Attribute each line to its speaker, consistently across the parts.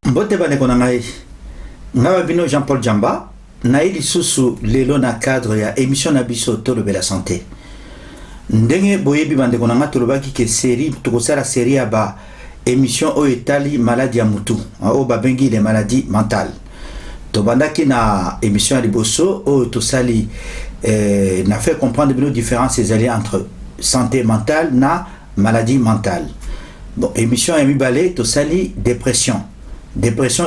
Speaker 1: Mbote bane kona ngai ngawa bino Jean-Paul Djamba na ili susu lelo na cadre ya émission na biso tolobe la santé ndenge boyebi bande kona nga tolobaki ke série tokosala série ya ba émission o etali maladie ya mutu o babengi les maladies mentales tobandaki na émission ya liboso o tosali na fait comprendre bino différence ezali entre santé mentale na maladie mentale. Bon, émission ya mibale tosali dépression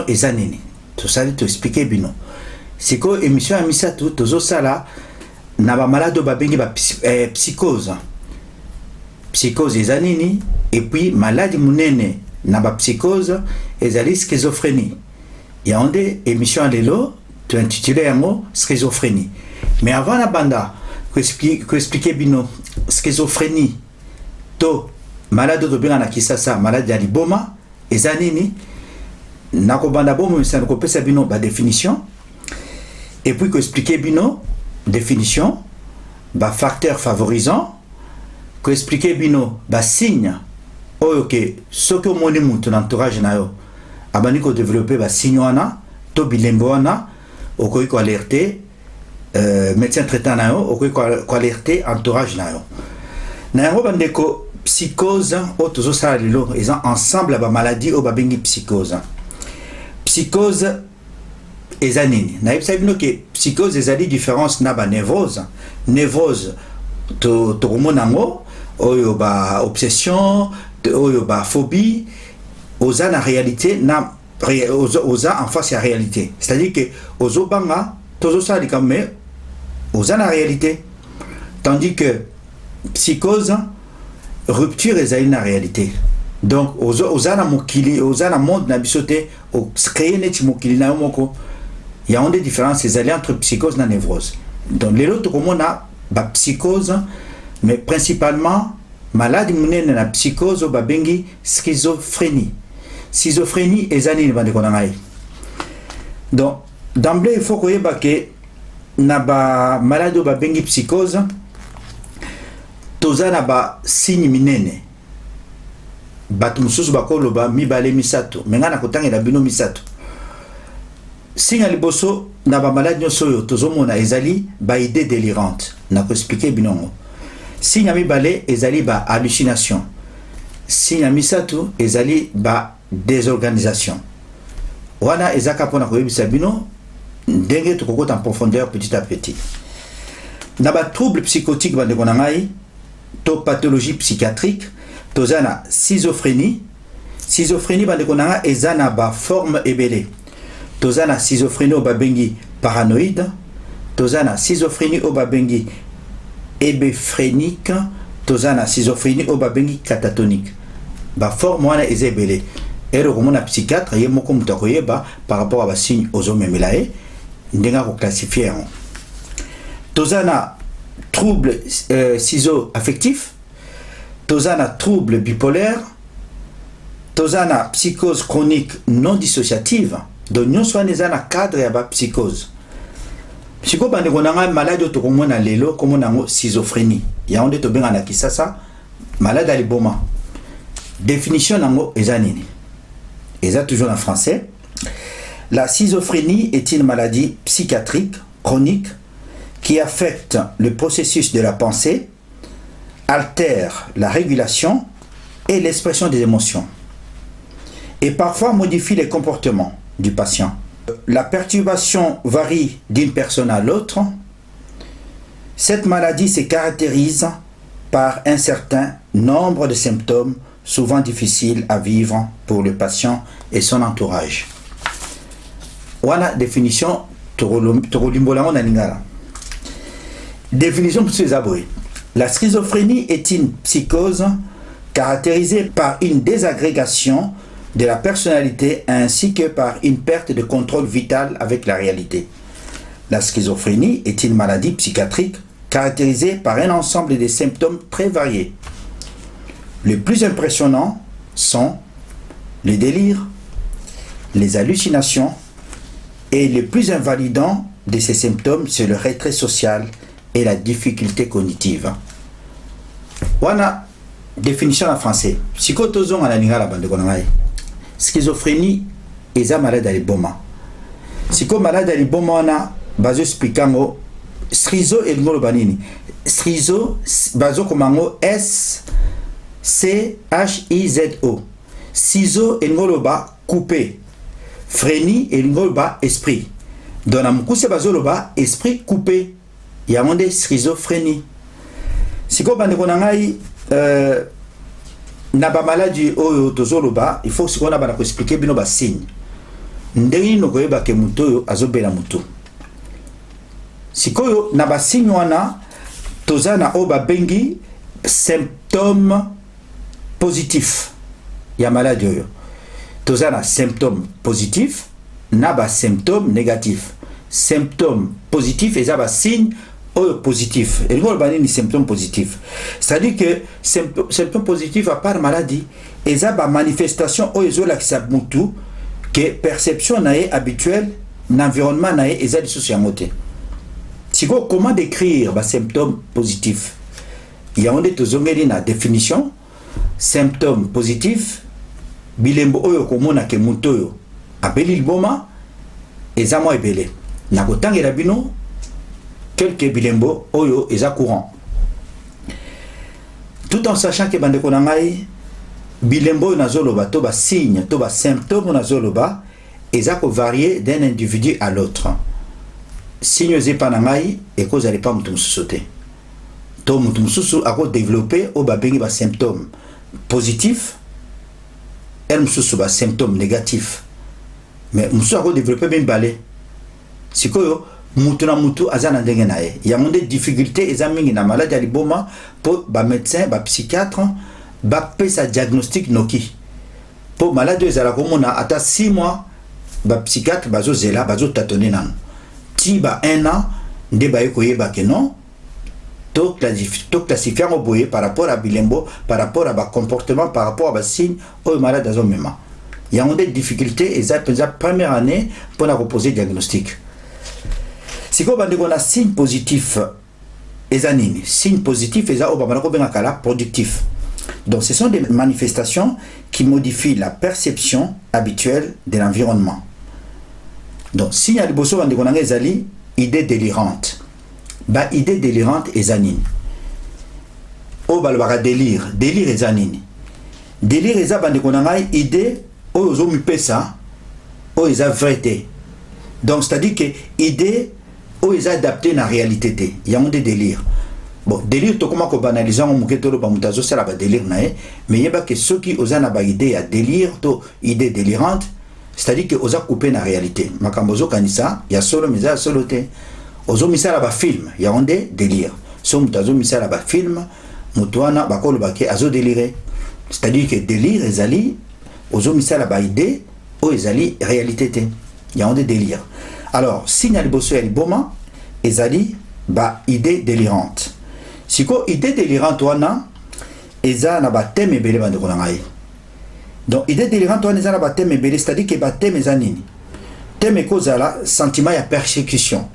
Speaker 1: eza nini tosali to expliquer bino siko émission ya misatu tozosala na ba malade babengi ba psychose eza nini et puis maladie munene na ba psychose ezali schizophrénie ya onde émission lelo to intitulé yango schizophrénie. Mais avant la banda ko expliquer bino schizophrénie to malade to benga na kisasa malade ya liboma eza nini nako banda bomo misana ko pesa bino ba définition et puis ko expliquer bino définition ba facteur favorisant ko expliquer bino ba signe oyo ke soki omoni mutu na entourage na yo abani ko développer ba signe wana to bilembo wana okoki ko alerter médecin traitant na yo okoki ko alerter entourage na yo na yango bandeko psychose o tozosala lelo eza ensemble ba maladie o babengi psychose eza nini na yebisa bino ke psychose ezali différence na ba névrose tokomona ngo oyo ba obsession oyo ba phobie oza na réalité na oza en face ya réalité, c'est-à-dire que ozobanga tozosala mais oza na réalité, tandis que psychose rupture ezali na réalité. Donc oza na mokili oza na monde na bisote o créer neti mokili na moko ya onde différence ezali entre psychose na névrose. Donc les autres comme on a ba psychose mais principalement malade munene na psychose ba bengi schizophrénie ezali ni bande kona ngai. Donc d'emblée il faut koyeba ke na ba malade ba bengi psychose toza na ba signe minene bato mususu bakoloba mibale misato menga na kotangela bino misato. Signe liboso na ba malade nyonso oyo tozomona ezali ba idée délirante na ko expliquer binongo. Signe mibale ezali ba hallucination, signe misato ezali ba désorganisation. Wana ezaka pona koyebisa bino ndenge tokokota en profondeur petit à petit. Na ba trouble psychotique bande kona ngai to pathologie psychiatrique tozana schizophrénie bande kona nga ezana ba forme ebele. Tozana schizophrénie oba bengi paranoïde, tozana schizophrénie oba bengi hébephrénique, tozana schizophrénie oba bengi catatonique. Ba forme wana ezebele. Ero komona psychiatre ye moko muta koyeba par rapport à ba signe ozomemelae ndenga ko classifier. Tozana trouble schizo-affectif, tozana trouble bipolaire, tozana psychose chronique non dissociative. Donc nous sommes dans un cadre de la psychose. Psycho bande konanga malade to komona lelo komona ngo schizophrénie. Ya onde to benga na kisasa malade ali boma. Définition nango eza nini? Eza toujours en français. La schizophrénie est une maladie psychiatrique chronique qui affecte le processus de la pensée, altère la régulation et l'expression des émotions et parfois modifie les comportements du patient. La perturbation varie d'une personne à l'autre. Cette maladie se caractérise par un certain nombre de symptômes souvent difficiles à vivre pour le patient et son entourage. Voilà définition Torolimbola Ningala. Définition pour ces abris. La schizophrénie est une psychose caractérisée par une désagrégation de la personnalité ainsi que par une perte de contrôle vital avec la réalité. La schizophrénie est une maladie psychiatrique caractérisée par un ensemble de symptômes très variés. Les plus impressionnants sont le délire, les hallucinations, et le plus invalidant de ces symptômes, c'est le retrait social et la difficulté cognitive. Wana définition en français. Psychotozon à la lingala bande konangai. Schizophrénie eza malade à l'iboma. Psycho malade à l'iboma wana bazo explicango schizo et ngolo banini. Schizo bazo komango S C H I Z O. Schizo et ngolo ba coupé. Phrénie et ngolo ba esprit. Dans la mukuse bazo loba esprit coupé. Yamonde schizophrénie. Siko bande konangai na ba maladie oyo tozoloba, il faut sikona bana ko expliquer bino ba signe. Ndenge no koyeba ke muto yo azobela muto. Sikoyo na ba signe wana tozana o ba bengi symptômes positifs ya maladie oyo. Tozana symptômes positifs na ba symptômes négatifs. Symptômes positifs et ça ba signe positif. Et nous avons des symptômes positifs. C'est-à-dire que symptômes positifs à part maladie, et ça ba manifestation ou ils ont l'accès que perception nae habituelle, l'environnement nae et ça des choses à moter. Comment décrire les symptômes positifs? Il y a une définition. Symptômes positifs, bilembo oyo komona ke mutoyo abeli liboma eza mo ebele. Na kotangela bino quelques bilembo oyo eza courant. Tout en sachant que bande konangai bilembo nazoloba to ba signe to ba symptômes nazoloba eza ko varier d'un individu à l'autre. Signe zepanangai et cause ale pas mutum sauter. To mutum susu ako développer o ba bengi ba symptômes positifs et mususu ba symptômes négatifs. Mais musu ako développer même balé. Sikoyo mutu na mutu azana ndenge nae. Il y a des difficultés eza mingi na maladie aliboma pour ba médecin, ba psychiatre, ba pesa diagnostic noki. Pour maladie ezala komona ata 6 mois ba psychiatre bazo zela bazo tâtonner nan. Ti ba 1 an nde ba yokoyeba ke non to classifier en boye par rapport à bilembo, par rapport à ba comportement, par rapport à ba signe au malade azo mema. Il y a des difficultés eza penza première année pour la reposer diagnostic. Si vous avez un signe positif, signe positif, productif. Donc ce sont des manifestations qui modifient la perception habituelle de l'environnement. Donc signe à l'ebosso, on a des idées délirantes. Bah idée délirante et zanine. Oh bah délire et zanine. Délire et zanine, on a des idées, oh ils ont mis ça, oh ils ont vérité. Donc c'est-à-dire que idée ou ils adapté à la réalité. Il y a des délires. Bon, délire, tout comment qu'on banalise, on m'a dit que c'est un délire, mais il y a que ceux qui ont une idée à délire, une idée délirante, c'est-à-dire qu'ils ont coupé la réalité. Makambozo kanisa, il y a solo, mais il y a solo. Ozo misa la film, il y a des délires. Si on a misa la film, mutuana bakolo bake azo déliré. C'est-à-dire que délire, ils allaient, ozo misa la idée, ou ils allaient réalité. Il y a des délires. Alors, signal bosso et boma, ezali ba idée délirante. Si ko idée délirante wana, eza na ba thème ebele bande konangai. Donc idée délirante wana eza na ba thème ebele, c'est-à-dire que ba thème ezanini. Thème kozala sentiment ya persécution.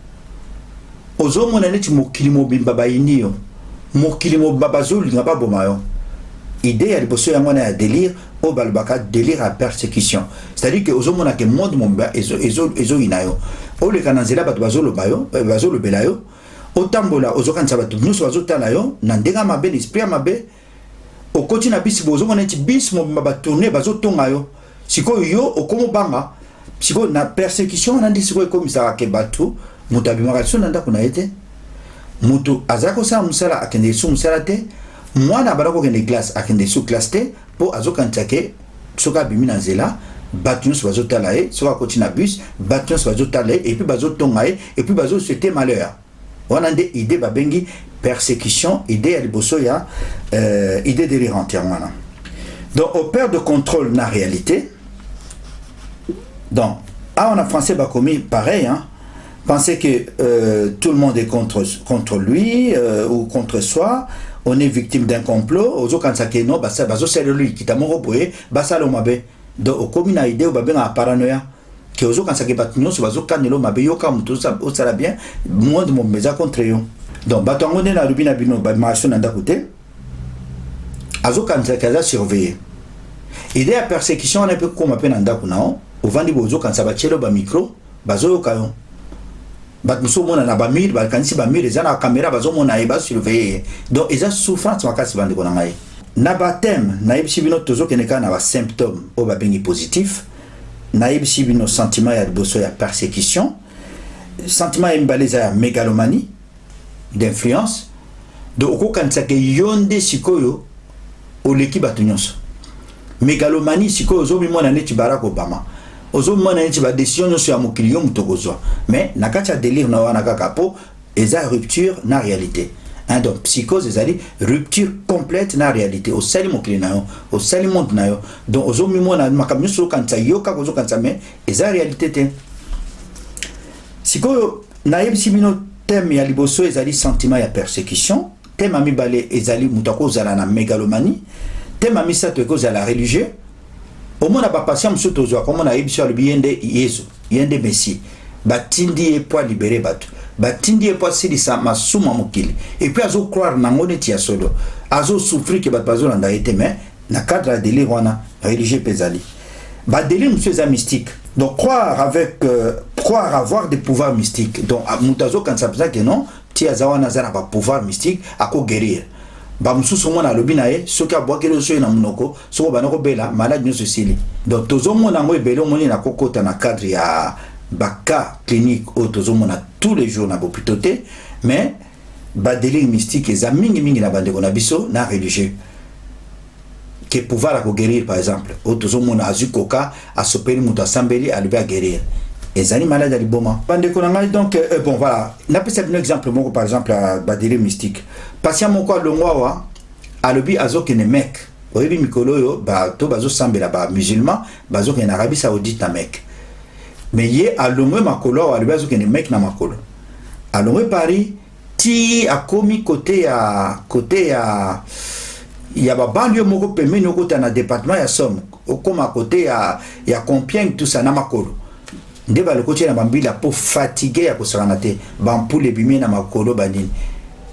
Speaker 1: Ozo mona neti mokili mobimba ba inio. Mokili mobimba zoli ngaba bomayo. Idée ya bosso ya mona ya délire au balbaka délire à persécution. C'est-à-dire que ozo mona ke monde momba ezo inayo. O le kananzela bato bazolo bayo bazolo belayo otambola ozokanisa bato nyuso bazotala yo na ndenga mabe l'esprit mabe okoti na bisi bozo mona ti bisi mo batourner bazotonga yo siko yo okomo banga siko na persécution na ndisiko ekomisa ke bato mutu abimaka so na ndako na ete mutu azako sa musala akende su musala te mwana barako kende classe akende su classe te po azokanisa ke soka bimi na nzela Batons bazotalae, soit continue à bus, batons bazotalae, et puis bazotongae, et puis bazo c'était malheur. On a des idées babengi persécution, idée alibosoya, idée délirante. Donc on perd de contrôle la réalité. Donc, on a français bakomi pareil, hein. Penser que tout le monde est contre lui ou contre soi. On est victime d'un complot. Ozo kansake no basa bazo c'est lui qui t'a moroboé, basa lo mabe. Donc, au commun idée, on va bien à paranoïa. que ozo kanisa ke bato nyonso bazo kanelo mabe yoka muto osala bien monde mobeza contre yo. Donc bato yango nde nalobi na bino bamation na ndako te azo kanisa ke aza surveiller. Idée ya persécution wana mpe kokoma mpe na ndako nao ovandi bozo kanisa batielo bamicro bazoyoka yo. Bato mosusu omona na bamire bakanisi bamire eza na caméra bazomona ye basurveiller. Donc eza souffrance makasi bandeko na ngai. Na baptême nayebisi bino tozokende kaka na basymptôme oyo babengi positif. Nayebisi bino sentiment ya liboso ya persécution. Sentiment ya mibale eza ya mégalomanie d'influence. Donc okokanisa ke yo nde sikoyo oleki bato nyonso. Mégalomanie sikoyo ozomimona neti Barack Obama. Ozomona neti badécision nyonso ya mokili yo moto kozwa. Mais na kati ya délire na wana kaka po eza rupture na réalité. Hein, donc psychose ezali rupture complète na réalité au sali mokili na yo au sali monde na yo. Donc ozomimona makambo nyonso okanisa yo kaka ozokanisa mais eza réalité te. Sikoyo nayebisi bino thème ya liboso ezali sentiment ya persécution. Thème ya mibale ezali moto akozala na mégalomanie. Thème ya misato ekozala religieux. Omona bapatient mosusu tozwa komona yebiso alobi yende Yesu yende Messie batindi ye po libérer bato batindi ye po asilisa masumu mokili et puis azo croire nango neti ya solo azo souffrir ke bato bazolanda ye te mais na cadre ya délire wana religieux mpe ezali badélire mosusu eza mystique. Donc croire avoir des pouvoirs mystiques. Donc moto azokanisa mpenza ke non ti aza wana aza na bapouvoir mystique akoguérir. Bamususu mona alobi na ye soki abwakeli oso ye na monoko soko bana kobela malade nyonso esili. Donc tozomona yango ebele omoni na kokota na cadre ya baka clinique oyo tozomona tous les jours na bopito te mais badélire mystique eza mingi na bandeko na biso na religieux ke pouvoir akoguérir par exemple oyo tozomona azwi koka asopeli moto asambeli alobi aguérir ezali malade ya liboma bandeko na ngai. Donc bon voilà napesa bino exemple moko par exemple ya badélire mystique. Patient moko alongwa awa alobi azokende Mecque oyebi mikolo oyo bato bazosambela bamusulman bazokende na Arabie Saoudite na Mecque mais ye alongwe makolo awa alobi azokende Mecque na makolo alongwe Paris ti akomi côté ya babanlieue moko pembeni okota na département ya Somme okoma côté ya Compiègne tout ça na makolo nde balokoti na bambila po fatigué ya kosakana te bampule ebimi na makolo banini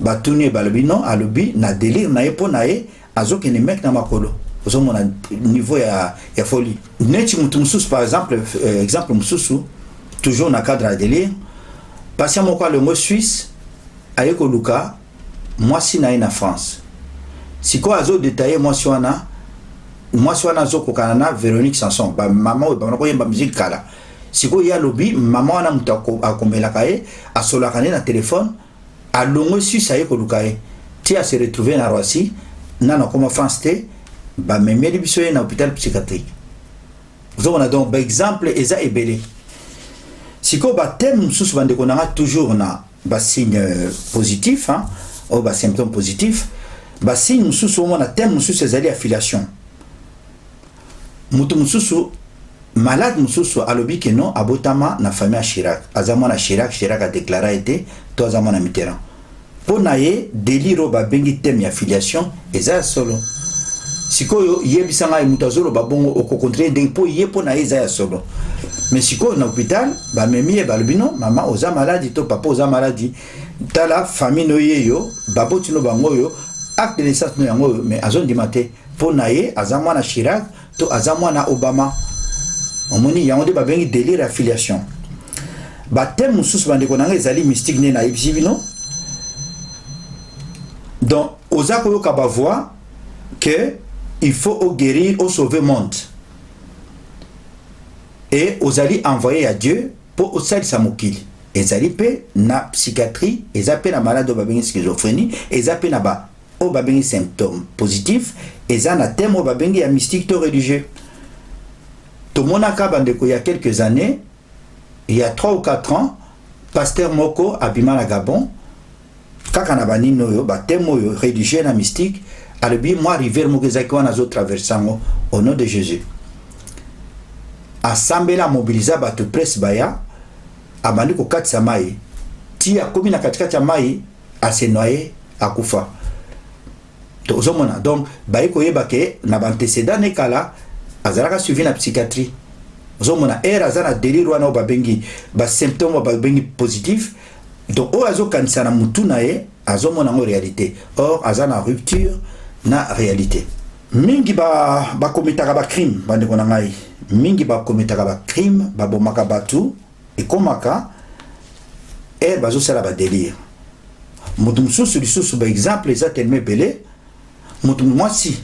Speaker 1: batuni balobi non alobi na délire na ye po na ye azokende Mecque na makolo ozomona niveau ya folie neti mutu mosusu par exemple exemple mosusu toujours na cadre ya délire patient moko alongo Suisse aye koluka mwasi na ye na France sikoyo azodetaye mwasi wana azokokana na Véronique Sanson bamama oyo bamana koyemba musique kala sikoyo ye alobi mama wana mutu akomelaka ye asolaka ne na telefone alongo Suisse aye koluka ye ti ase retrouver na Roissy nana koma France te bamemeli biso ye na hôpital psychiatrique. Ozomona donc baexemple eza ebele sikoyo bathème mosusu bandeko nanga toujours na basigne positif oyo basymptôme positif basigne mosusu omona thème mosusu ezali affiliation. Moto mosusu malade mosusu alobi ke non abotama na famille ya Chirac aza mwana Chirac a déclaré ete to aza mwana Mitterrand po na ye délire oyo babengi thème ya affiliation eza ya solo sikoyo yebisa ngai moto azoloba bongo okokontrole ndenge po ye po na ye eza ya solo mais sikoyo na hôpital bamemi ye balobi non mama oza maladi to papa oza maladi tala famille no ye yo baboti no bango oyo acte de naissance no yango oyo mais azondima te po na ye aza mwana Chirac to aza mwana Obama omoni yango nde babengi délire affiliation. Bathème mosusu bandeko na ngai ezali mystique nde nayebisi bino. Donc oza koyoka bavoix que il faut guérir au sauver monde et ozali envoyé à Dieu pour osalisa mokili ezali pe na psychiatrie eza pe na malade oyo babengi schizophrénie eza pe na ba oyo babengi symptômes positifs eza na thème oyo babengi ya mystique to religieux. Tomonaka bandeko il y a quelques années, il y a 3 ou 4 ans, pasteur moko abima na Gabon kaka na banini oyo bathème oyo religieux na mystique alobi moi rivière moko ezaki wana azotraversango au nom de Jésus asambela mobiliza bato presse baya abandi kokatisa mai ti akomi na katikati ya mai asenoye akufa donc bayi koyeba ke na bantécédent nekala azalaka suivi na psychiatrie zomona era za na délire wana ba bengi ba symptôme ba bengi positif donc o azo kanisa na mutu na ye azomona ngo réalité or azana rupture na réalité mingi ba kometaka ba crime bande kona ngai mingi ba kometaka ba crime ba bomaka batu ekomaka bazo sala ba délire mutu mususu lisusu ba exemple eza tellement belé mutu mwasi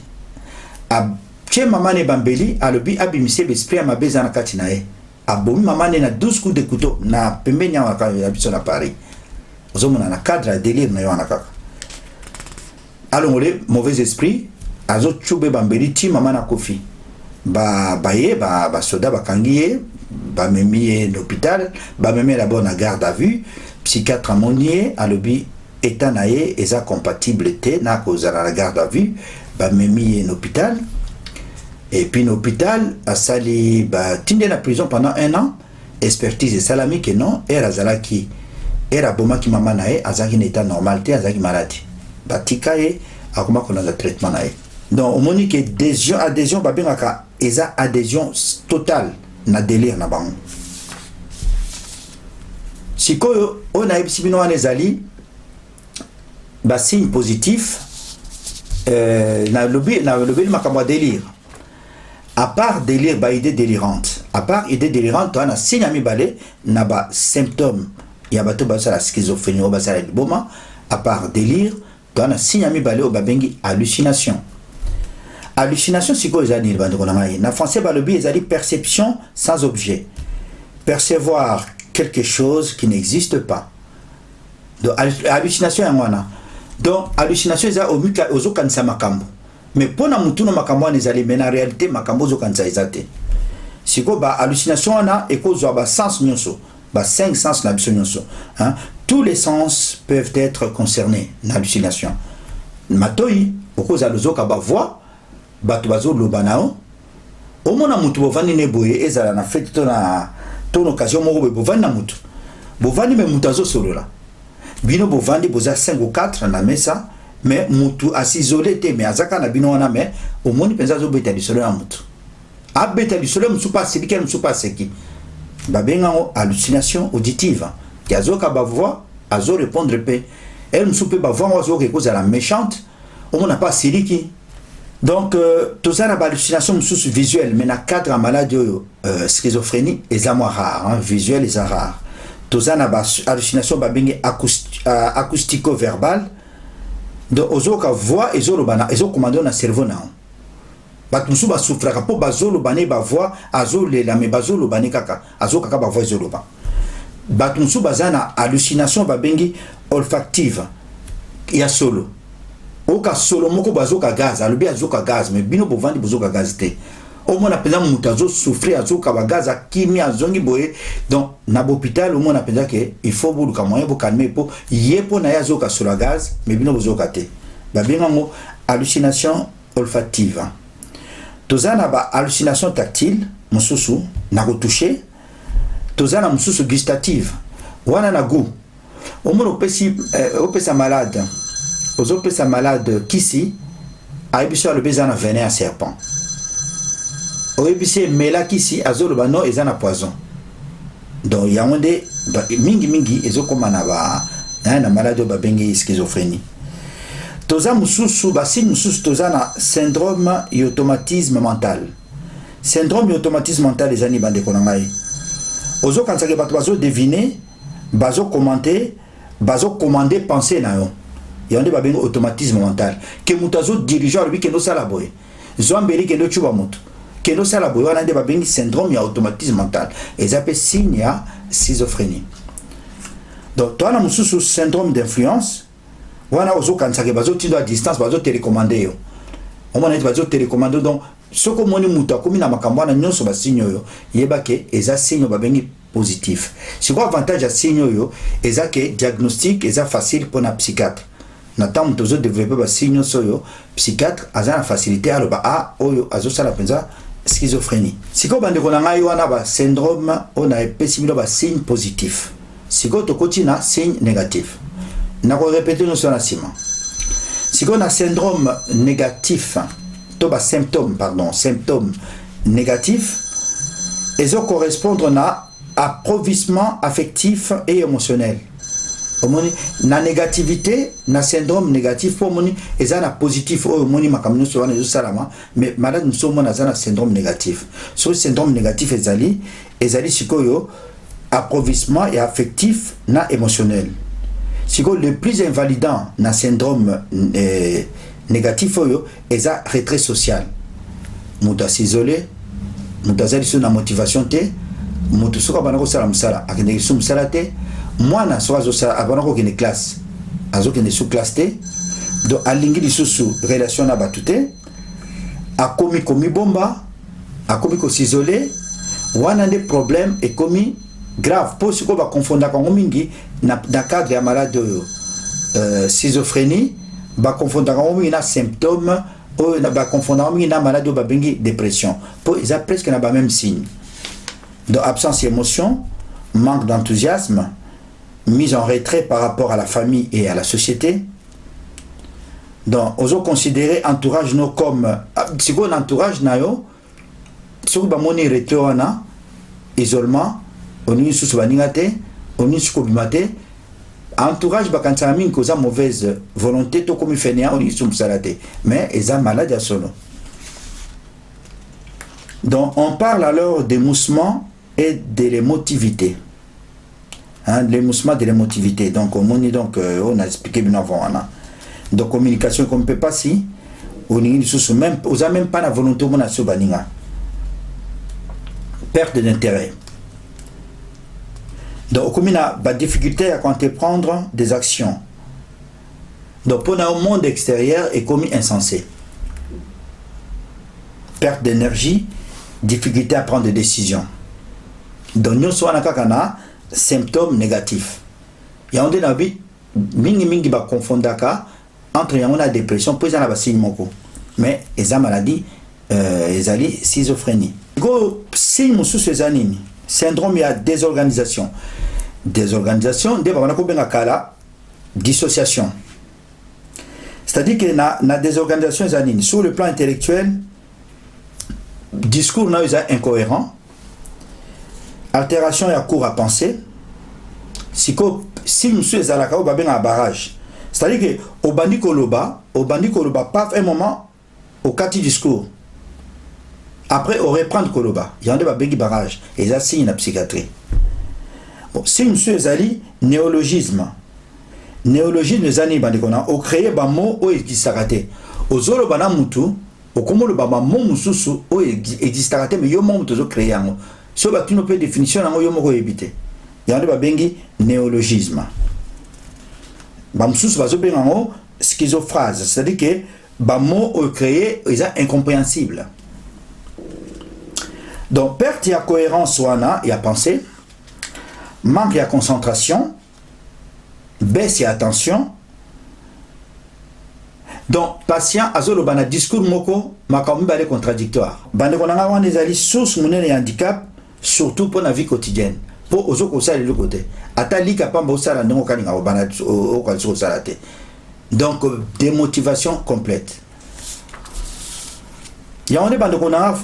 Speaker 1: Tche mamane bambeli alobi abimise l'esprit à ma beza na kati na e. Abomi mamane na 12 coups de couteau na pembeni ya biso na Paris. Ozomona na cadre délire na yo na kaka. Alongole mauvais esprit azo tchube bambeli ti mama na kofi. Ba soda ba kangiye ba memi l'hôpital, ba memi d'abord na garde à vue, psychiatre amonier alobi état na ye eza compatible te na cause la garde à vue, ba memi l'hôpital. Et puis l'hôpital a sali tinde la prison pendant 1 an, expertise salami que non, era zalaki era boma ki mama na e azaki na état normal te azaki malade. Batika e akoma kona za traitement na e. Donc on moni que adhésion ba bengaka eza adhésion totale na délire na bango. Sikoyo on a ebisibino wana ezali ba signe positif na lobi makambo délire. À part délire, idée délirante. À part idée délirante, on a signe ami balé, n'a pas symptômes. Il y a bateau la schizophrénie, au basa la boma. À part délire, on a signe ami balé, au babengi hallucination. Hallucination, c'est quoi les années, en français, le but, ils perception sans objet. Percevoir quelque chose qui n'existe pas. Donc, hallucination, donc, hallucination, ils ont aux aucun makambo. Mais pour na mutu na makambo les ali mais en réalité makambo zo kanza ezate siko ba hallucination ana ekozwa ba sens nyonso ba 5 sens na biso nyonso hein tous les sens peuvent être concernés na hallucination matoi okoza lozoka ba voix bato bazo lobanao omona mutu bovani ne boye ezala na fête to na ton occasion moko bovani na mutu bovani me mutu azo solola bino bovandi boza 5 ou 4 na mesa mais mutu asizolé te mais azaka na bino wana mais au moni penza zo beta lisolo na mutu a beta lisolo musu pas sibike musu pas seki ba benga hallucination auditive ki azoka ba voix azo répondre pe elle musu pe ba voix azo ke cause la méchante on n'a pas siliki donc tout ça na ba hallucination musu visuelle mais na cadre maladie schizophrénie et moins rare hein visuel est rare tout ça na ba hallucination ba benga acoustico verbal donc ozoka voix ezolobana ezokomanda na cerveau na bato musu basufraka po bazolobane ba voix azolela me bazolobane kaka azokaka ba voix ezoloba bato musu bazana hallucination babengi olfactive ya solo oka solo moko bazoka gaz alobi azoka gaz mais bino bovandi bozoka gaz te au moins apela mutu azosouffrir azoka ba gaz akimi azongi boye donc na hôpital au moins apela que il faut buluka moyen pour calmer po yepo na azoka sur la gaz mais bino bozoka te ba bengango hallucination olfactive tozana ba hallucination tactile mususu na retoucher tozana mususu gustative wana na goût au moins opesa malade opesa malade kisi aibiso le bezana venin à serpent oebisi mela kisi azoloba no eza na poison donc yangonde mingi ezokoma na ba na maladie ba bengi schizophrénie toza mususu basi mususu toza na syndrome et automatisme mental ezani bande kona ngai ozo kansake bato bazo deviner bazo commenter bazo commander penser na yo yonde ba bengi automatisme mental ke mutu azo dirigeant lui ke no sala boye zoambeli ke no chuba mutu keno sala boyo wana nde babengi syndrome ya automatisme mental ezape signe ya schizophrénie donc toana mususu syndrome d'influence wana ozokanisaka bazotindo à distance bazotélécommande yo omona ete bazotélécommande donc soko moni mutu akomi na makambo wana nyonso basigne oyo yeba ke eza signe babengi positif sikoyo avantage ya signe oyo eza ke diagnostic eza facile mpona psychiatre na ntango mutu ozodéveloppe basigne nyonso oyo psychiatre aza na facilité aloba oyo azosala mpenza schizophrénie sikoyo bandeko na ngai wana ba syndrome on a epesi bino ba signe positif sikoyo tokoti na signe négatif nakorépéter nyonso na nsima sikoyo na syndrome négatif to ba symptôme négatif ils ont correspondre na appauvrissement affectif et émotionnel. Na négativité, na syndrome négatif pour moni, et ça na positif au moni makamno so wana salama, mais malade nous sommes na syndrome négatif. Sur le syndrome négatif ezali sikoyo appauvrissement et affectif na émotionnel. Sikoyo le plus invalidant na syndrome négatif oyo eza retrait social. Muta s'isoler, muta zali sur na motivation te, muta soka banako sala musala, akende sou musala te. Moi na so azosala abanako kene classe azokende sous classe te, donc alingi lisusu relation na batu te, akomi bomba, akomi ko s'isoler, wana nde problème ekomi grave po siko ba confondra kango mingi na cadre ya malade schizophrénie, ba confondra kango mingi na symptôme o na ba confondra kango mingi na malade ba bengi dépression, po ils a presque na ba même signe. Donc absence d'émotion, manque d'enthousiasme, mise en retrait par rapport à la famille et à la société. Donc, on considérer entourage no comme si on entourage nayo, si on moni retrait wana, isolement, on y sous baningate, on y sous bimate, entourage bakansa min cause mauvaise volonté to comme fainéant on y sous salate, mais ils ont maladie à solo. Donc, on parle alors d'émoussement et de l'émotivité. L'émoussement de l'émotivité. Donc, on a expliqué bien avant. Donc, communication qu'on ne peut pas si, on n'a même pas la volonté de se baninga. Perte d'intérêt. Donc, on a des difficultés à entreprendre des actions. Donc, pour le monde extérieur est commis insensé. Perte d'énergie, difficulté à prendre des décisions. Donc, nous sommes en symptômes négatifs. Il y a un vie mingi ba confondaka entre la dépression puis la signe moko, mais eza maladie ezali schizophrénie. Go signe musu sezanini syndrome ya désorganisation de bana ko benga kala dissociation, c'est-à-dire que na désorganisation ezanini sur le plan intellectuel, discours na est incohérent, altération et à court à penser. Si monsieur ezalaka au babenga barrage, c'est-à-dire que au bandi koloba paf un moment au kati discours, après au reprendre koloba il y a un babengi barrage et ça signe la psychiatrie. Bon, si monsieur ezali néologisme ezani bandi kona au créer ba mot o existarate ozolo bana mutu au komolo ba mot mususu o existarate mais yo mot mutu zo créer yango. So tu ne peux définition nango yo moko éviter. Il y a un bengi néologisme. Bamsous bazo bengango schizophrase, c'est-à-dire que ba mot créé est incompréhensible. Donc perte ya cohérence wana ya pensée, manque ya concentration, baisse ya attention. Donc patient azolo bana discours moko makambi bale contradictoire. Bande konanga wana ezali source monene ya handicap, surtout pour la vie quotidienne. Pour ozo ko sala le côté atali kapamba osala ndongo kalinga obana o ka so sala te. Donc démotivation complète. Il y a on est bande konanga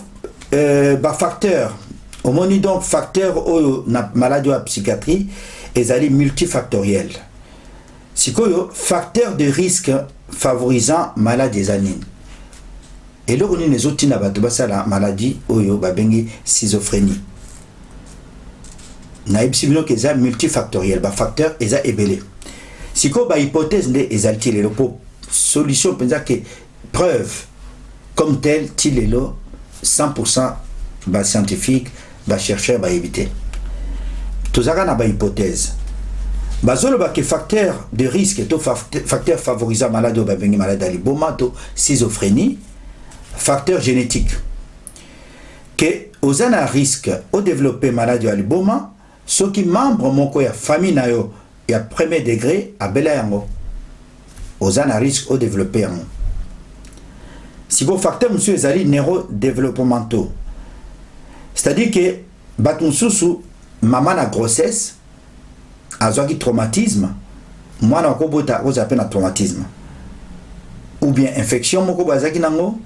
Speaker 1: ba facteur au moni donc facteur o na maladie à psychiatrie ezali multifactoriel. Sikoyo facteur de risque favorisant maladie des anines. Et là on est les autres na bato basala maladie oyo babengi schizophrénie. Naïbsibino que ça multifactoriel, ba facteur eza ebele. Siko ba hypothèse de exalter le pour solution pensa que preuve comme telle tilelo 100% ba scientifique, ba chercheur ba éviter. Tozaka na ba hypothèse. Ba zolo ba que facteur de risque to facteur favorisant maladie ba bengi maladie aliboma to schizophrénie, facteur génétique. Que aux à risque au développer maladie aliboma ceux qui membres moko ya famille na yo ya premier degré à bela yango aux à risque au développer yango. Si vos facteurs monsieur ezali neurodéveloppementaux, c'est-à-dire que batunsusu maman na grossesse azwaki traumatisme mwana kobota oza pe na traumatisme ou bien infection moko bazaki nango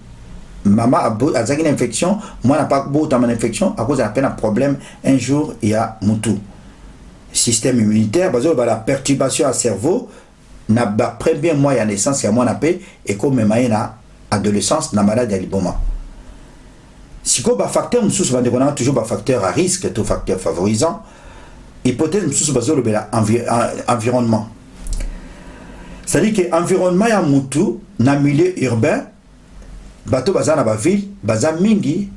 Speaker 1: maman a une infection, moi n'a pas beau dans infection à cause de la peine un problème un jour il y a mutu système immunitaire parce que la perturbation à cerveau na ba premier mois ya naissance ya moi na paix et comme même na adolescence na maladie à liboma si ko ba facteur mususu bande kona toujours ba facteur à risque tout facteur favorisant hypothèse mususu bazo le environnement c'est-à-dire que environnement ya mutu na milieu urbain bato baza na ba ville baza mingi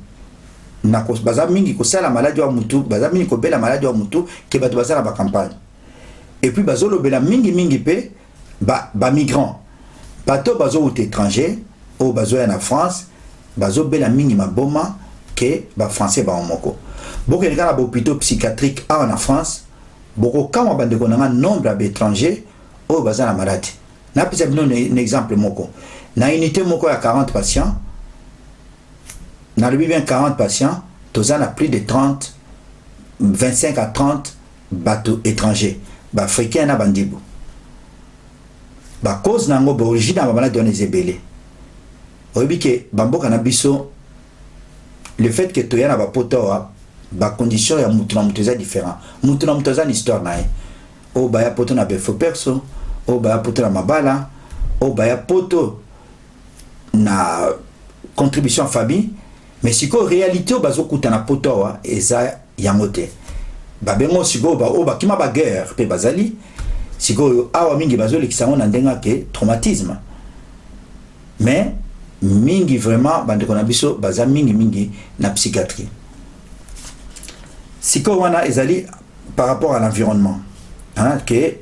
Speaker 1: ko sala maladie wa mutu baza mingi ko bela maladie wa mutu ke bato baza na ba campagne et puis bazo lo bela mingi pe ba migrant bato bazo ou étranger ou bazo ya na France bazo bela mingi maboma ke ba français ba moko boko ni kana ba hôpital psychiatrique en France boko kama bande ko na nombre d'étrangers ou baza na maladie na pesa bino un exemple moko na unité moko ya 40 patients na le bien 40 patients tous en a plus de 30 25 à 30 bateaux étrangers ba africains na bandibo ba cause nango ba origine ba maladie on ezebele oyebi ke bamboka na biso le fait que toya na ba poto ba condition ya mutu na mutu za différent mutu na mutu za une histoire na o ba ya poto na befo perso o ba ya poto na mabala o ba ya poto na contribution famille mais si ko réalité o bazo kuta na poto wa eza yangote ba bengo siko ba o ba kima ba guerre pe bazali siko awa mingi bazo lekisango na ndenga ke traumatisme mais mingi vraiment bande kona biso baza mingi na psychiatrie siko wana ezali par rapport à l'environnement hein que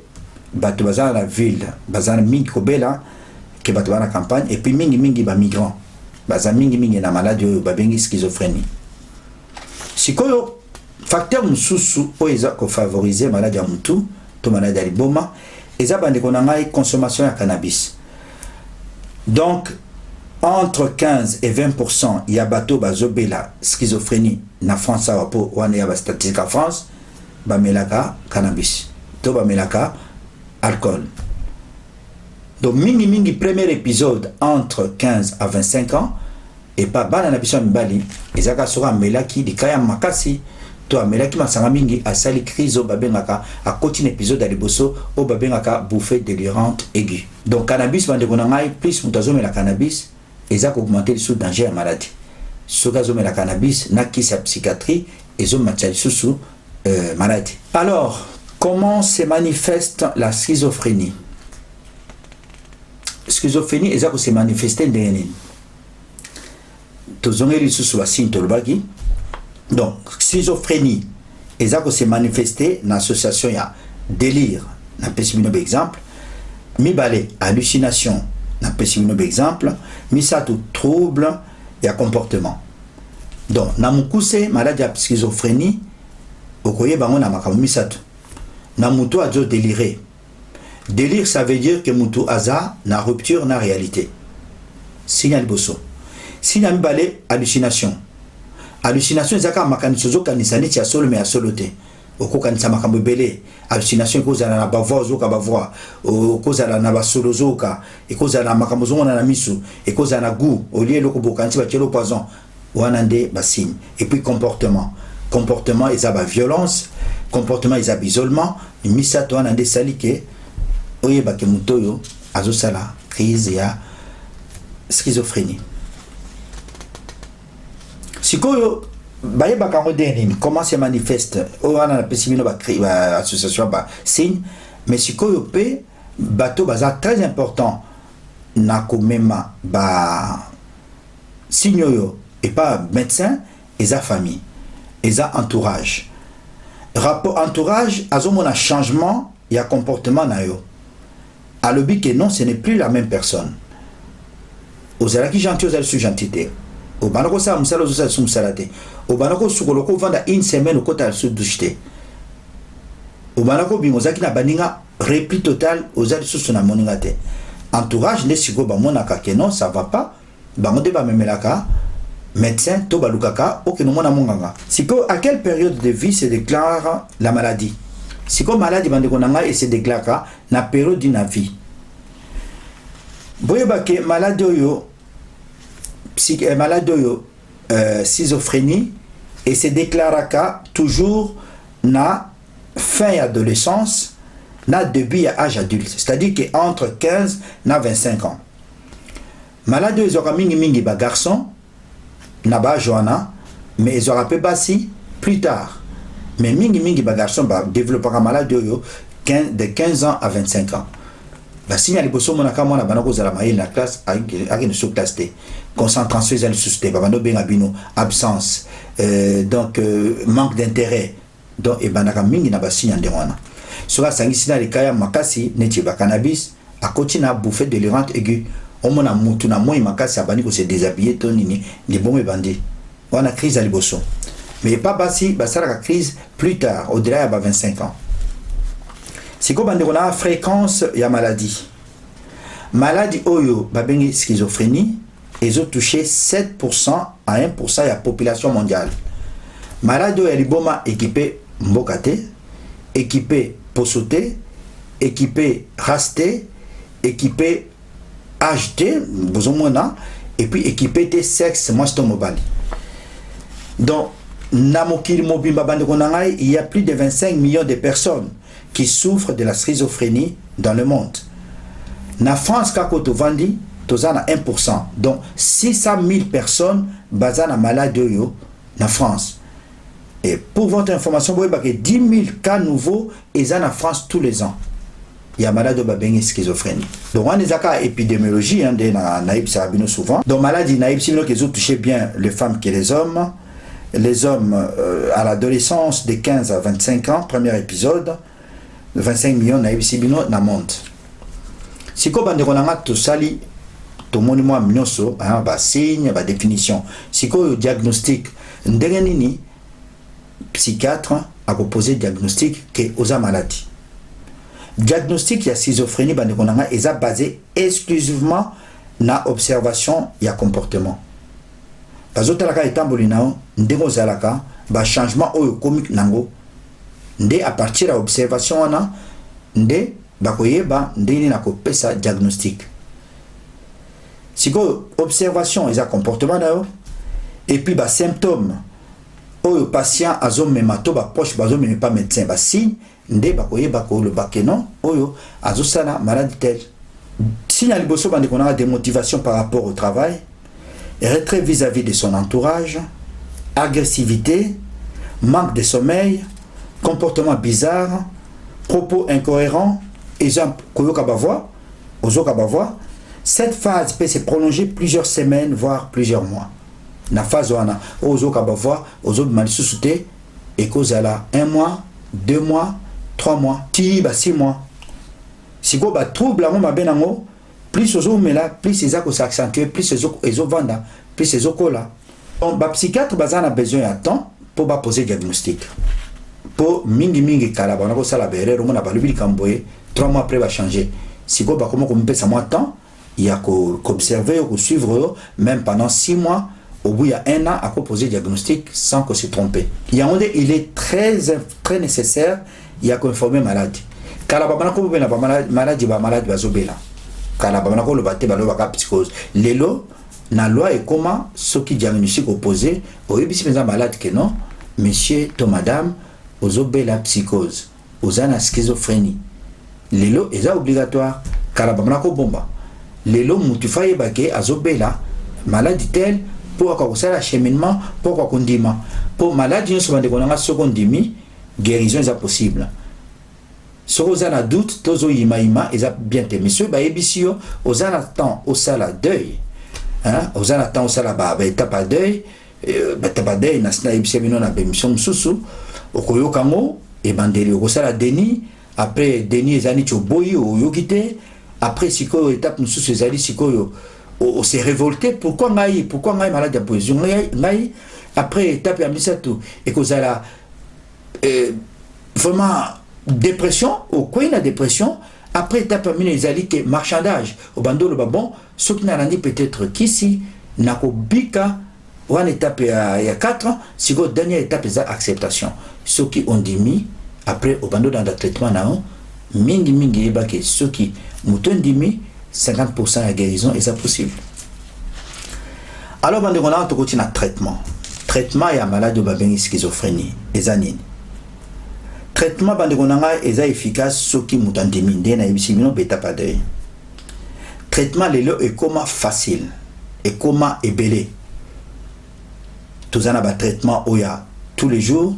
Speaker 1: bato baza na ville baza mingi ko bela que bato bana campagne et puis mingi ba migrants baza mingi na maladie ba bengi schizophrénie sikoyo facteur mususu o eza ko favoriser maladie ya mutu to maladie ya liboma eza bande ko ngai consommation ya cannabis donc entre 15 et 20% ya bato bazobela schizophrénie na France apo wana ya ba statistique en France ba melaka cannabis to ba melaka alcool. Donc mingi premier épisode entre 15 à 25 ans et pas bana na biso mbali ezaka sura melaki dikaya makasi to melaki masanga mingi asali crise babengaka a continue épisode à liboso o babengaka bouffée délirante aiguë. Donc cannabis bande konangai plus mutazo la cannabis ezaka augmenter le sous danger à maladie. Sokazo la cannabis na ki sa psychiatrie ezo matchali sous maladie. Alors comment se manifeste la schizophrénie? Schizophrénie est que se manifester ndenge tozongeli susu basini tolobaki donc schizophrénie est que se manifester na association ya délire na pesi bino exemple mibale hallucination na pesi bino exemple misato trouble ya comportement donc na mukuse maladie ya schizophrénie okoye bango na makambo misato na mutu azo délirer. Délire, ça veut dire que mutu aza na rupture na réalité. Signal bosso. Signal balé hallucination. Hallucination zaka makaniso zo kanisani tia solo mais a soloté. Oko kanisa makambo belé. Hallucination koza na bavoa zoka bavoa. Koza na basolo zoka. Koza na makambo zo na misu. Koza na goût. Au lieu loko bokanti ba tielo poison. Wanande ba signe. Et puis comportement. Comportement ils ba violence. Comportement ils isolement. Misato wanande salike. Oye bake mutoyo azosala crise ya schizophrénie. Sikoyo baye bakango denini comment se manifeste o ana na pesimino ba association ba signe mais sikoyo pe bato baza très important na komema ba signe yo et pas médecin et sa famille et sa entourage rapport entourage azomona changement ya comportement na yo à l'objet que non, ce n'est plus la même personne. Aux alaki gentil, aux alaki gentité. Au banako sa musala, aux alaki musalate. Au banako sukoloko vanda une semaine au kota al douchete. Au banako bimozaki na baninga repli total aux alaki sous na moningate. Entourage ne siko ba monaka que non, ça va pas. Bango ba memelaka médecin to balukaka o que no mona monganga. Siko à quelle période de vie se déclare la maladie? Si comme maladie bande konanga et se déclare na période d'une vie. Boyeba ke maladie yo malade schizophrénie et se déclarera toujours na fin adolescence na début à âge adulte, c'est-à-dire qu'entre 15 et 25 ans. Malade ils aura mingi ba garçon na ba joana, mais ils aura peu basi plus tard. Mais mingi ba garçon ba développera malade de 15 ans à 25 ans. Ba signe ali boso mona kama na banako za la maïl na classe avec une sous-classe T. Concentration les sous-T, ba bano benga bino absence, donc manque d'intérêt. Donc et banaka mingi na ba signe ndewana. Sera sangisina les kaya makasi neti ba cannabis à continuer à bouffer de l'irante aiguë. On m'a moutou na moi makasi abani ko se déshabiller to nini les bons bandi. On a crise à liboso. Mais pas basi basara la crise plus tard au-delà de 25 ans. Si ko bandi on a fréquence ya maladie. Maladie oyo babengi schizophrénie ils ont touché 7% à 1% de la population mondiale. Maladie ya liboma équipé mbokate, équipé posoté, équipé rasté, équipé HD, et puis équipé de sexe mastomobali. Donc, il y a plus de 25 millions de personnes qui souffrent de la schizophrénie dans le monde. En France, quand vandi, tu as 1%. Donc, 600 000 personnes basées dans malade en France. Et pour votre information, vous voyez que 10 000 cas nouveaux sont en France tous les ans. Il y a malade de schizophrénie. Donc, on a des cas épidémiologie, naïb sabino souvent. Donc, maladie naïb sabino qui ont touché bien les femmes que les hommes. Les hommes à l'adolescence de 15 à 25 ans, premier épisode, 25 millions naïb sabino dans le monde. Si vous avez tout sali, tout le monde a signe, a définition. Si vous avez diagnostic, psychiatre a proposé diagnostic que aux maladies. Diagnostic ya schizophrénie est basé exclusivement na observation ya comportement. Bazotala etamboli nao ndeko zalaka ba changement oyo comique nango nde à partir de l'observation wana nde bakoyeba ndeni na kopesa diagnostic. Siko observation eza comportement nao et puis ba symptômes oyo patient azomema to ba proche bazomema pas médecin ba signe nde bakoyeba ko le bakeno oyo azosala maladie telle. Signe liboso bande qu'on a des motivations par rapport au travail, retrait vis-à-vis de son entourage, agressivité, manque de sommeil, comportement bizarre, propos incohérents, exemple koyoka bavoa, ozoka bavoa. Cette phase peut se prolonger plusieurs semaines voire plusieurs mois. Na phase wana ozoka bavoa, ozo malisusute et kozala 1 mois, 2 mois, 3 mois, ti ba 6 mois. Si go ba trouble ngo mabenango, plus ozo mela, plus eza ko s'accentuer, plus ezo vanda, plus ezo kola. On ba psychiatre bazana besoin de temps pour ba poser diagnostic. Pour mingi kala ba na ko sala bere romo na ba lubi kamboye, 3 mois après va changer. Si go ba comment ko mpesa moi temps, il y a ko observer ou suivre même pendant 6 mois. Au bout, il y a 1 an à poser diagnostic sans que se tromper. Il est très nécessaire, il y a qu'informer malade. Quand la malade va zobela. Quand la psychose. L'élo, la loi est comment ceux qui diagnostiquent opposé, au malade que non, monsieur, to madame, aux la psychose, aux la schizophrénie. L'élo est obligatoire. Quand la bomba. L'élo, mutufaye bake, azobela, maladie telle, pour avoir ça l'acheminement, pour avoir condiment. Pour maladie, nous avons des secondimi, guérison est possible. Si vous avez un doute, tozo ima est bien té. Monsieur, bah ébissio, aux en temps au sala deuil, hein, aux en temps au sala bah étape deuil, étape deuil, nasna ébissio non a bémission susu, au koyo kango, et bandeli au sala deni, après deni ezani choboyi au yogite, après siko étape nous sous ezali siko on s'est révolté. Pourquoi ngai malade à poison ngai après étape à misato et cause à la vraiment dépression au coin la dépression après étape à les que marchandage au bando le babon ce qui n'a rendu peut-être qu'ici n'a ko bika ou en étape il y a 4 ans si go dernière étape c'est acceptation ceux qui ont dimi après au bando dans le traitement nao mingi ebake ceux qui mouton dimi 50% de guérison est ça possible. Alors bande qu'on a tout na traitement ya malade babengi schizophrénie ezanini traitement bande qu'on a eza efficace soki mutandemi nde na yebisibino beta padre traitement lelo est comment facile et comment ebelé tozana ba traitement oya tous les jours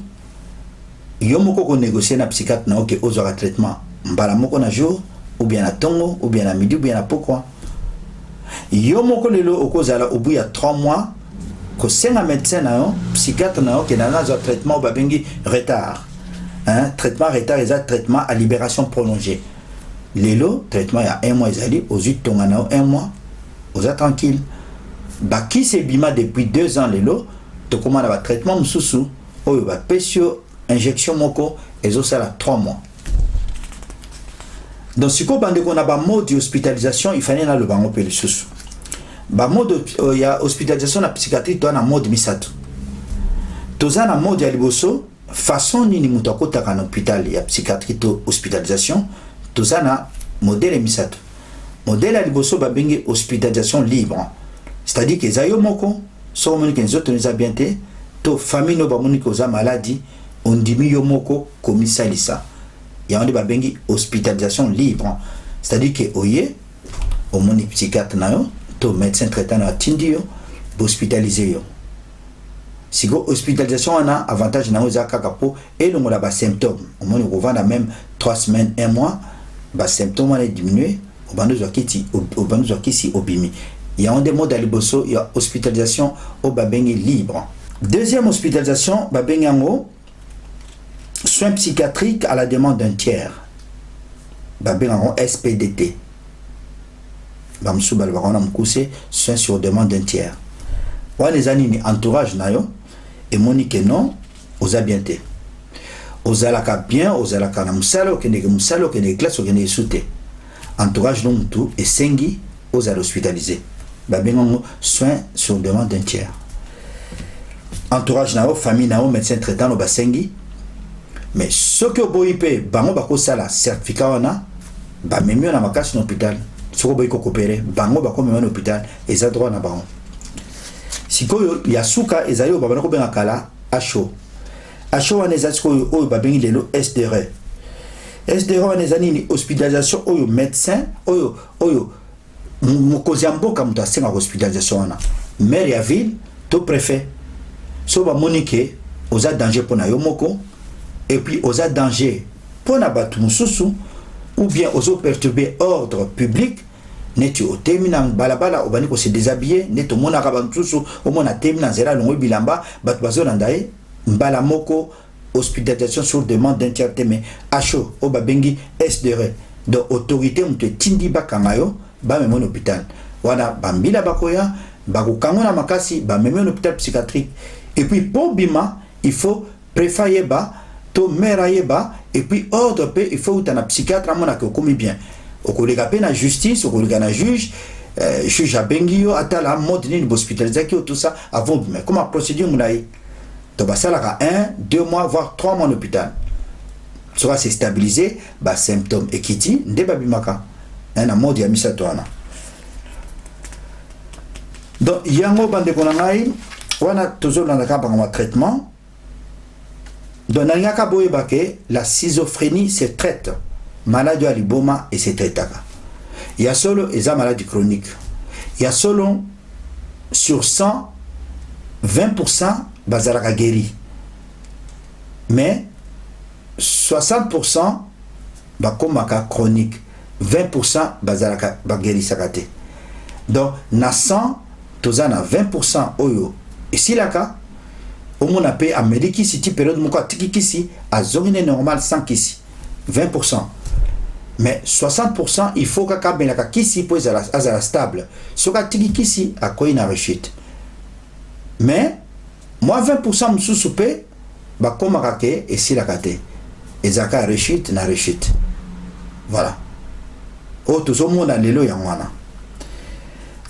Speaker 1: yo moko ko négocier na psychiatre na oke ozwa traitement mbala moko na jour ou bien na tongo ou bien na midi ou bien na pourquoi yo moko lelo okozala au bout ya 3 mois ko senga médecin na yo psychiatre na yo ke na zo traitement babengi retard hein traitement retard eza traitement à libération prolongée lelo traitement ya 1 mois ezali aux 8 tonga na 1 mois oza tranquille baki se bima depuis 2 ans lelo to komana ba traitement mususu oyo ba pesio injection moko ezosala 3 mois. Donc si on a un mode d'hospitalisation, il fallait le bango pe le sous. Ba mode ya hospitalisation na psychiatrie to na mode misato. Toza na mode ya liboso façon nini mutu akotaka na hôpital ya psychiatrie to hospitalisation, toza na modèle misato. Modèle ya liboso ba bengi hospitalisation libre. C'est-à-dire que zayo moko so moni kenzo to neza bien te to famille no ba moni ko za maladie on dimi yo moko komisalisa. Il y a un bengi hospitalisation libre, c'est-à-dire que oye au moni psychiatre na yo to médecin traitant na tindi yo hospitaliser yo. Si go hospitalisation on a avantage na oza kaka po et le mola ba symptômes au moni ko vanda même 3 semaines 1 mois ba symptômes on est diminué au bando zo kiti obimi. Il y a un des modes aliboso il y a hospitalisation au babengi libre. Deuxième hospitalisation babengi ngo soins psychiatriques à la demande d'un tiers. Babengango SPDT. Bamsou balbarona mkouse soins sur demande d'un tiers. Wa les anini entourage na yo et monique non oza bien te. Ozalaka bien, ozalaka na musalo kende classe kende soute. Entourage non tout et sengi ozala hospitalisé. Babengango soins sur demande d'un tiers. Entourage na yo, famille na yo, médecin traitant no basengi. Mais ce que vous avez bango bako sala certificat wana ba memio na makasi na hôpital soko boy ko coopérer bango bako memio na hôpital eza droit na bango sikoyo ya suka ezayo ba banako benga kala acho wana eza sikoyo oyo ba bengi lelo SDR wana eza nini hospitalisation oyo médecin oyo mokozi ya mboka mutu asenga hospitalisation wana maire ya ville to préfet so ba monike oza danger pona yo moko et puis aux danger pour na batu mususu ou bien aux perturber ordre public netu o termina balabala obani ko se déshabiller neto mona ka bantusu o mona termina zera longo bilamba batu bazona ndaye mbala moko hospitalisation sur demande d'un tiers mais acho o babengi SDR de autorité mutu tindi bakangayo ba memo hôpital wana bambila bakoya bakukangona makasi ba memo hôpital psychiatrique et puis pour bima il faut préfayer ba to merayeba et puis ordre pe il faut utana psychiatre amona ko komi bien okolega pe na justice okolega na juge juge abengio atala mode ni hospitalisation tout ça avant mais comment procédure mulai to basala ka 1 2 mois voire 3 mois en hôpital sera se stabiliser ba symptômes ekiti ndeba bimaka na mode ya misatwana donc yango bande konangai wana tozo na ka ba traitement. Donc, la schizophrénie se traite. Maladie à l'iboma et se traite. Il y a solo et maladie chronique. Il y a solo sur 100, 20% bazalaka guéri. Mais 60% bakomaka chronique. 20% bazalaka guéri sakate. Donc, na 100, tozana 20% oyo. Et si la cas, au monde appelle Amérique si tu période mon tiki kisi à zone normale sans kisi 20%. Mais 60% il faut que kabela kisi pour azala stable. Ce que tiki kisi à quoi il a rechute. Mais moi 20% me sous-soupé ba koma kake et si la kate. Et zaka rechute na rechute. Voilà. Oh tout le monde a lelo yangwana.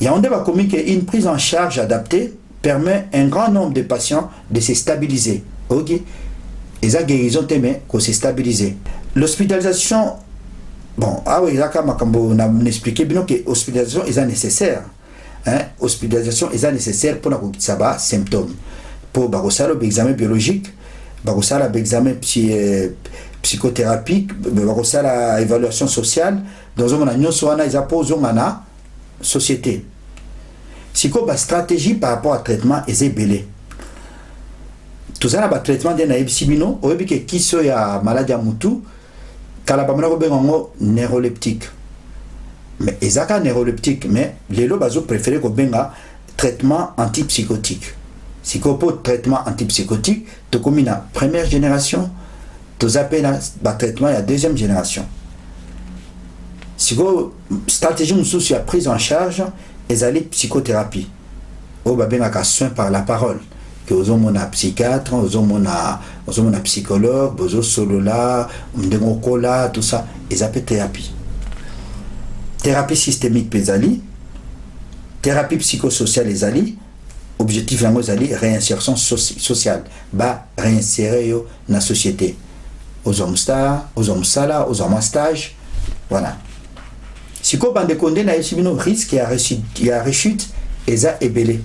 Speaker 1: Il y a un débat comique une prise en charge adaptée permet un grand nombre de patients de se stabiliser. Ok? Et ça guérison témé qu'on se stabiliser. L'hospitalisation, bon, ah oui, là, comme on a expliqué bien que l'hospitalisation est nécessaire. hospitalisation est nécessaire pour la symptômes. Pour l'examen biologique, l'examen psychothérapie, l'évaluation sociale, dans une société. Si vous avez une stratégie par rapport à traitement, c'est belé. Tout ça, le traitement de naïbsibino, au début qui soit ya maladie à moutou, kalabamana ko neuroleptique. Mais ezaka neuroleptique, mais les lots bazo préféré ko benga traitement antipsychotique. Si ko pour traitement antipsychotique, to comme la première génération, to appelle ba traitement ya deuxième génération. Si ko stratégie moussou sur la prise en charge, ezali psychothérapie. O ba benga ka soin par la parole. Que aux hommes on a psychiatre, aux hommes on a psychologue, aux hommes solola, on tout ça, ils appellent thérapie. Thérapie systémique pesali, thérapie psychosociale ezali, objectif yango ezali réinsertion sociale, ba réinsérer yo na société. Aux hommes star, aux hommes sala, aux hommes stage, voilà. Si ko bande condé na yesibino risque ya rechute eza ebelé.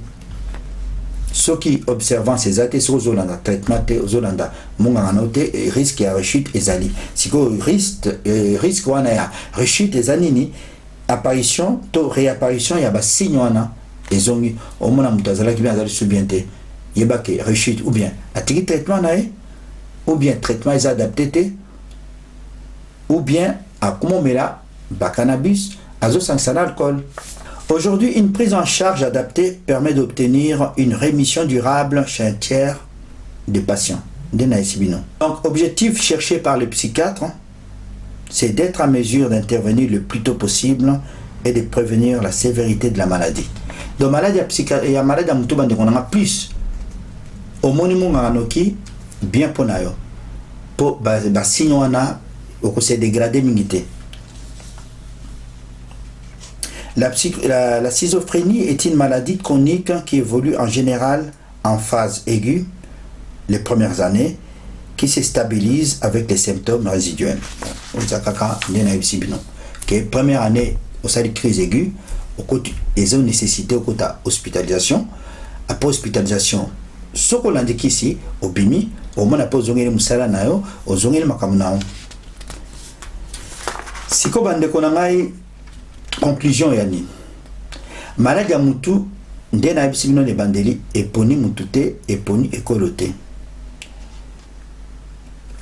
Speaker 1: Ceux qui observent ces actes, ceux qui ont un traitement, ceux qui ont un risque de rechute, ezali. Si vous risque de rechute, ezali, apparition, réapparition, il y a des signes, ils ont eu, au moins, qui vient de bien, il y a des rechute, ou bien, un traitement, ou bien, traitement est adapté, ou bien, à comment on met là, cannabis, azosanction d'alcool. Aujourd'hui, une prise en charge adaptée permet d'obtenir une rémission durable chez un tiers des patients. Donc, objectif cherché par les psychiatres, c'est d'être à mesure d'intervenir le plus tôt possible et de prévenir la sévérité de la maladie. Donc, maladie il y a maladie à Moutouban, on en a plus. Au monument anoki, bien pour nayo. Pour signe on a, on s'est dégradé mingité. La schizophrénie est une maladie chronique qui évolue en général en phase aiguë les premières années, qui se stabilise avec les symptômes résiduels. Première année, au sein de crise aiguë, ils ont nécessité hospitalisation. Après hospitalisation, ce qu'on indique ici, au bimi, au moins après zongé musala nayo, au zongé makamunao. Si ko bande konangai conclusion yani maladie ya mutu nde na bisibino le bandeli eponi mutute eponi ekolote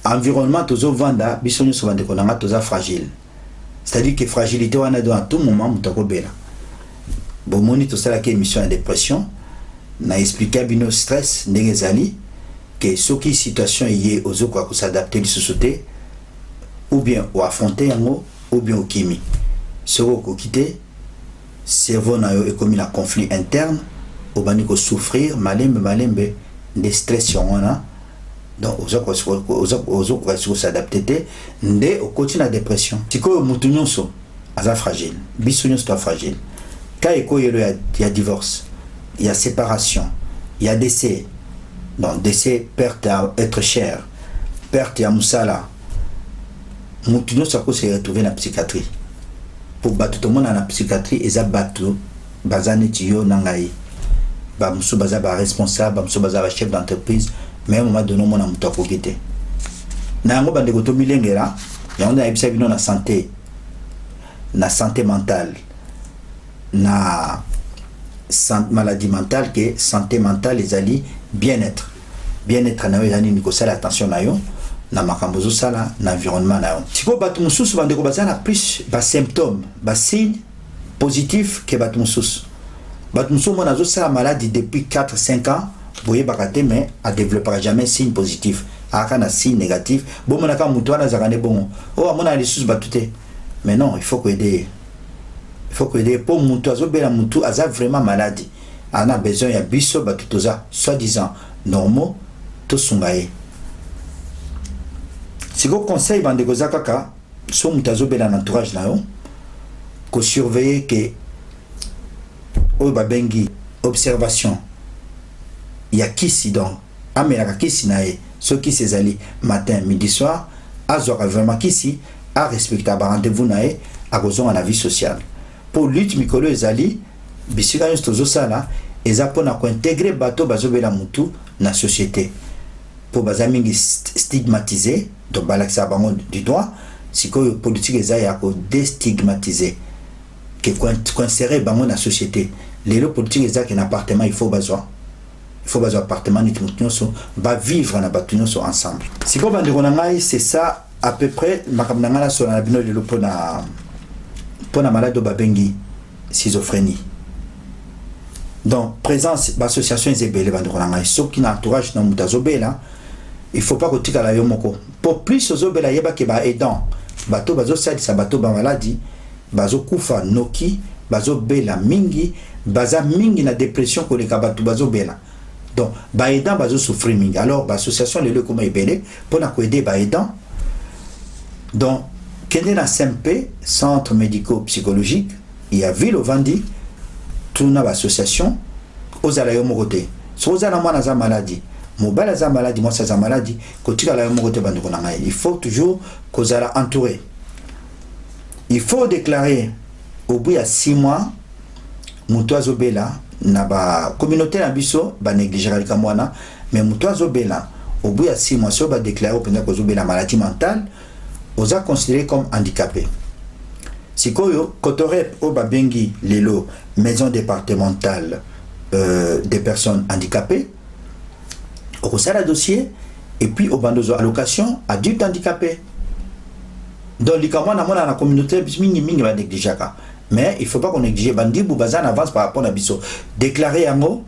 Speaker 1: environnement tozo vanda bisonyo so bande konanga toza fragile, c'est-à-dire que fragilité wana do à tout moment mutako bela bomoni to sala ke émission ya dépression na expliquer bino stress ndenge zali que soki situation yé ozo kwa ko s'adapter lisusuté ou bien ou affronter yango ou bien au kimi. Ce qu'on quitte, cerveau na yo comme un conflit interne, au bani ko souffrir, malembe, des stress sur on donc aux s'adapter, ndé au continue la dépression. Si ko mutunyo so, aza fragile, bisonyo so fragile. Ka eko yelo il y a divorce, il y a séparation, il y a décès. Donc décès, perte à être cher, perte à musala. Mutunyo so ko se retrouver na psychiatrie. Pour battre tout le monde dans la psychiatrie, ils ont battu bazane tiyo nangai ba musu baza ba responsable ba musu baza ba chef d'entreprise mais à un moment donné mon amuto akokite na ngo bande ko to milengera ya onda ebisa bino na santé mentale na maladie mentale que santé mentale les ali bien-être na yo yani ni ko sala attention na yo na makambo zo sala na environnement na yo tiko batu mususu bande ko bazana plus ba symptômes ba signes positifs que batu mususu mona zo sala maladie depuis 4-5 ans boye bakate mais a développera jamais signe positif aka na signe négatif bon mona ka mutu ana zakane bon o amona lisusu batute mais non il faut que aider pour mutu azo bela mutu aza vraiment maladie ana besoin ya biso batutoza soi-disant normaux to sungaye. Si vous conseillez bande ko zakaka so mutazo bela entourage na yo ko surveiller que o babengi observation ya kisi donc amela kisi nae ce qui ses alliés matin midi soir azora vraiment kisi a respecter rendez-vous nae a raison à la vie sociale pour lutte mikolo ezali bisika nyonso tozosala eza mpona kointégrer bato bazobela mutu na société po baza mingi stigmatisé donc balakisa bango du droit sikoyo politique eza ya kodestigmatiser ke koinsérer bango na société lelo politique eza ke na appartement il faut bazwa appartement niti mutu nyonso bavivre na bato nyonso ensemble sikoyo bandeko na ngai c'est ça à peu près makambo na ngai nasola na bino lelo mpona malade oyo babengi schizophrénie. Donc présence d'association ezebele bandeko na ngai soki na entourage na mutu azobela il faut pas kotikala yo moko pour plus ozobela yeba ke ba aidant bato bazosalisa bato ba maladie bazokufa noki bazobela mingi baza mingi na dépression koleka bato bazobela donc ba aidant bazosouffrir mingi alors ba association lelo koma ebele mpona koaider ba aidant donc kende na CMP centre médico-psychologique il y a ville ovandi tuna ba association ozala yo moko te so ozala mwana za maladie mobile za maladie mwasa za maladie kotikala yo moko te bandeko na ngai il faut toujours kozala entouré il faut déclarer au bout de 6 mois mutu azobela na ba communauté na biso ba négliger ka mwana mais mutu azobela au bout de 6 mois so ba déclarer au pendant kozobela maladie mentale oza considéré comme handicapé sikoyo kotorep o babengi lelo maison départementale des personnes handicapées au sala dossier et puis au bandozo allocation adulte handicapé donc likamwa na mona na communauté mingi ba négligaka mais il faut pas qu'on néglige bandi bubaza en avance par rapport à biso déclarer yango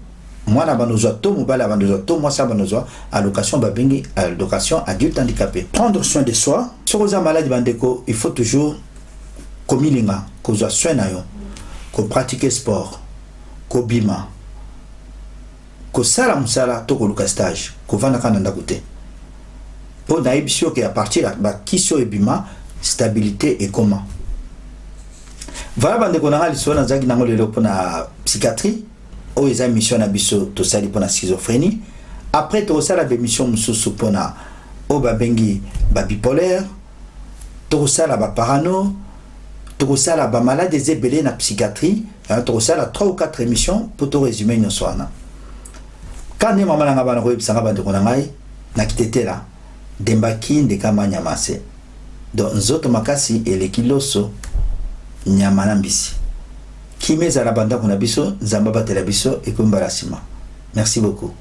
Speaker 1: moi na bandozo to mobala bandozo to moi ça bandozo allocation babengi allocation adulte handicapé prendre soin de soi sur aux malades bandeko il faut toujours komilinga kozwa soin na yo ko pratiquer sport ko bima ko sala musala to ko luka stage ko vanda kana ndako te po na ebisio ke à partir ba kiso ebima stabilité et comment voilà bandeko na hali sona zaki nango lelo pona psychiatrie o eza mission na biso to sali pona schizophrénie après to sala be mission mususu pona o babengi ba bipolaire to sala ba parano to sala ba malade ezebele na psychiatrie to sala 3 ou 4 émissions pour te résumer nyonso wana quand ne mama nga bana ko ebisanga bandeko na ngai na kitetela dembaki ndeka nyamase donc nzoto makasi eleki loso nyama na mbisi kimeza la banda kuna biso nzamba batela biso ekombala sima merci beaucoup.